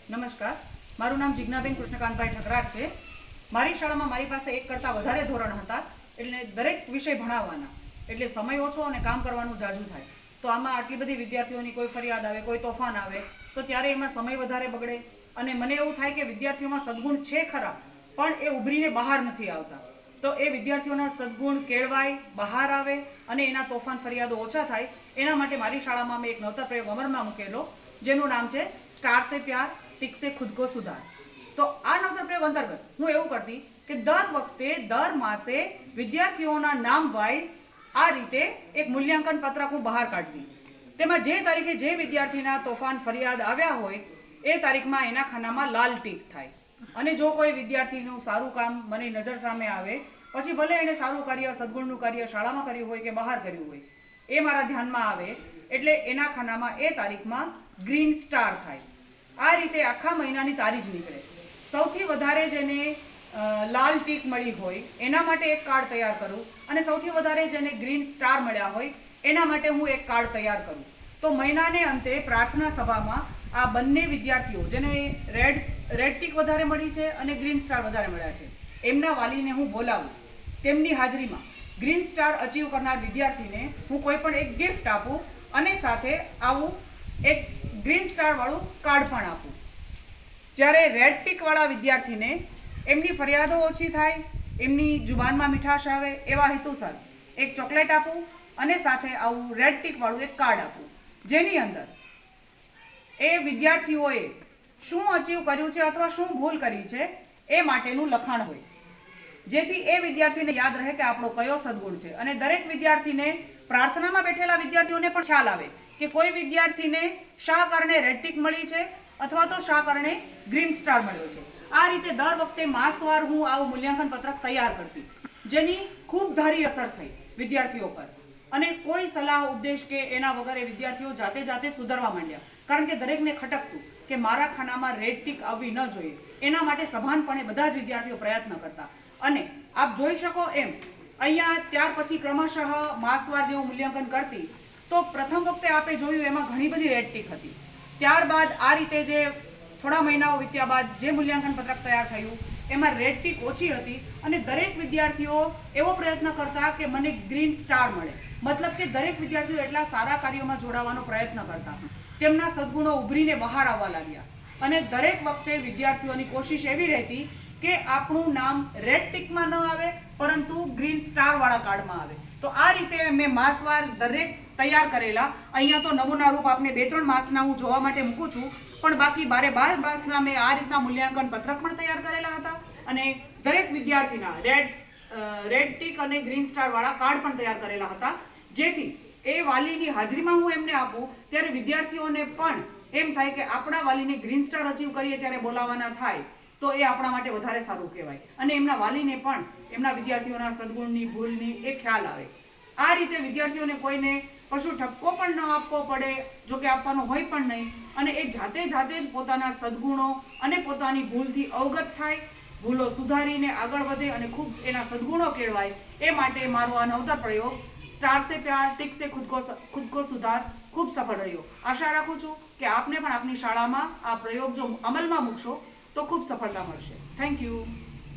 નમસ્કાર, મારું નામ જિજ્ઞાબેન કૃષ્ણકાંતભાઈ ઠકરાર છે. મારી શાળામાં મારી પાસે એક કરતાં વધારે ધોરણ હતા, એટલે દરેક વિષય ભણાવવાના, એટલે સમય ઓછો અને કામ કરવાનું જાજુ થાય. તો આમાં આટલી બધી વિદ્યાર્થીઓની કોઈ ફરિયાદ આવે, કોઈ તોફાન આવે, તો ત્યારે એમાં સમય વધારે બગડે અને મને એવું થાય કે વિદ્યાર્થીઓમાં સદગુણ છે ખરા, પણ એ ઉભરીને બહાર નથી આવતા. તો એ વિદ્યાર્થીઓના સદગુણ કેળવાય, બહાર આવે અને એના તોફાન ફરિયાદો ઓછા થાય, એના માટે મારી શાળામાં મેં એક નવતર પ્રયોગ અમલમાં મૂકેલો, જેનું નામ છે સ્ટાર સે પ્યાર ટિક સે ખુદ કો સુધાર. તો આ નવતર પ્રયોગ અંતર્ગત હું એવું કરતી કે દર વખતે દર માસે વિદ્યાર્થીઓના નામ વાઇઝ આ રીતે એક મૂલ્યાંકન પત્રક હું બહાર કાઢતી. તેમાં જે તારીખે જે વિદ્યાર્થીના તોફાન ફરિયાદ આવ્યા હોય એ તારીખમાં એના ખાનામાં લાલ ટીક થાય. અને જો કોઈ વિદ્યાર્થીનું સારું કામ મને નજર સામે આવે, પછી ભલે એણે સારું કાર્ય, સદગુણનું કાર્ય શાળામાં કર્યું હોય કે બહાર કર્યું હોય, એ મારા ધ્યાનમાં આવે એટલે એના ખાનામાં એ તારીખમાં ગ્રીન સ્ટાર થાય. આ રીતે આખા મહિનાની તારીખ નીકળે. સૌથી વધારે જેને લાલ ટીક મળી હોય એના માટે એક કાર્ડ તૈયાર કરું અને સૌથી વધારે જેને ગ્રીન સ્ટાર મળ્યા હોય એના માટે હું એક કાર્ડ તૈયાર કરું. તો મહિનાને અંતે પ્રાર્થના સભામાં આ બંને વિદ્યાર્થીઓ જેને રેડ ટીક વધારે મળી છે અને ગ્રીન સ્ટાર વધારે મળ્યા છે, એમના વાલીને હું બોલાવું. તેમની હાજરીમાં ગ્રીન સ્ટાર અચીવ કરનાર વિદ્યાર્થીને હું કોઈ પણ એક ગિફ્ટ આપું અને સાથે આવું એક ગ્રીન સ્ટાર વાળું કાર્ડ પણ આપું. જ્યારે રેડ ટીક વાળા વિદ્યાર્થીને એમની ફરિયાદો ઓછી થાય, એમની જુબાનમાં મીઠાશ આવે એવા હેતુસર એક ચોકલેટ આપું અને સાથે આવું રેડ ટીક વાળું એક કાર્ડ આપું, જેની અંદર એ વિદ્યાર્થીઓએ શું અચીવ કર્યું છે અથવા શું ભૂલ કરી છે એ માટેનું લખાણ હોય, જેથી એ વિદ્યાર્થીને યાદ રહે કે આપણો કયો સદગુણ છે. અને દરેક વિદ્યાર્થીને, પ્રાર્થનામાં બેઠેલા વિદ્યાર્થીઓને પણ ખ્યાલ આવે કે કોઈ વિદ્યાર્થીને શા કારણે રેડ ટીક મળી છે અથવા તો શા કારણે ગ્રીન સ્ટાર મળ્યો છે. આ રીતે દર વખતે માસવાર હું આવું મૂલ્યાંકન પત્રક તૈયાર કરતી, જેની ખૂબ ધારી અસર થઈ વિદ્યાર્થીઓ પર. અને કોઈ સલાહ ઉપદેશ કે એના વગર એ વિદ્યાર્થીઓ જાતે સુધરવા માંડ્યા. કારણ કે દરેકને ખટકતું કે મારા ખાનામાં રેડ ટીક આવવી ન જોઈએ. એના માટે સભાનપણે બધા જ વિદ્યાર્થીઓ પ્રયત્ન કરતા. અને આપ જોઈ શકો એમ અહીંયા ત્યાર પછી ક્રમશઃ માસવાર જેવું મૂલ્યાંકન કરતી, તો પ્રથમ વખતે આપે જોયું એમાં ઘણી બધી રેડ ટીક હતી. ત્યારબાદ આ રીતે જે થોડા મહિનાઓ વીત્યા બાદ જે મૂલ્યાંકન પત્રક તૈયાર થયું એમાં રેડ ટીક ઓછી હતી અને દરેક વિદ્યાર્થીઓ એવો પ્રયત્ન કરતા કે મને ગ્રીન સ્ટાર મળે. મતલબ કે દરેક વિદ્યાર્થીઓ એટલા સારા કાર્યોમાં જોડાવાનો પ્રયત્ન કરતા, તેમના સદગુણો ઉભરીને બહાર આવવા લાગ્યા. અને દરેક વખતે વિદ્યાર્થીઓની કોશિશ એવી રહેતી કે આપણું નામ રેડ ટીકમાં ન આવે પરંતુ ગ્રીન સ્ટાર વાળા કાર્ડમાં આવે. તો આ રીતે મેં માસવાર દરેક તૈયાર કરેલા. અહીંયા તો નમૂના રૂપ આપને 2-3 માસના હું જોવા માટે મૂકું છું, પણ બાકી 12 માસના મેં આ રીતના મૂલ્યાંકન પત્રક પણ તૈયાર કરેલા હતા અને દરેક વિદ્યાર્થીના રેડ ટીક અને ગ્રીન સ્ટાર વાળા કાર્ડ પણ તૈયાર કરેલા હતા, જેથી એ વાલીની હાજરીમાં હું એમને આપું ત્યારે વિદ્યાર્થીઓને પણ એમ થાય કે આપણા વાલીને ગ્રીન સ્ટાર અચીવ કરીએ ત્યારે બોલાવવાના થાય તો એ આપણા માટે વધારે સારું કહેવાય અને એમના વાલીને પણ એમના વિદ્યાર્થીઓના સદગુણની, ભૂલની એ ખ્યાલ આવે. આ રીતે વિદ્યાર્થીઓને કોઈને કશું ઠપકો પણ ન આપવો પડે, જો કે આપવાનો હોય પણ નહીં, અને એ જાતે જ પોતાના સદગુણો અને પોતાની ભૂલથી અવગત થાય, ભૂલો સુધારીને આગળ વધે અને ખૂબ એના સદગુણો કેળવાય. એ માટે મારો આ નવતર પ્રયોગ સ્ટાર સે પ્યાર ટિક સે ખુદ કો સુધાર ખૂબ સફળ રહ્યો. આશા રાખું છું કે આપને પણ આપની શાળામાં આ પ્રયોગ જો અમલમાં મૂકશો તો ખૂબ સફળતા મળશે. Thank you.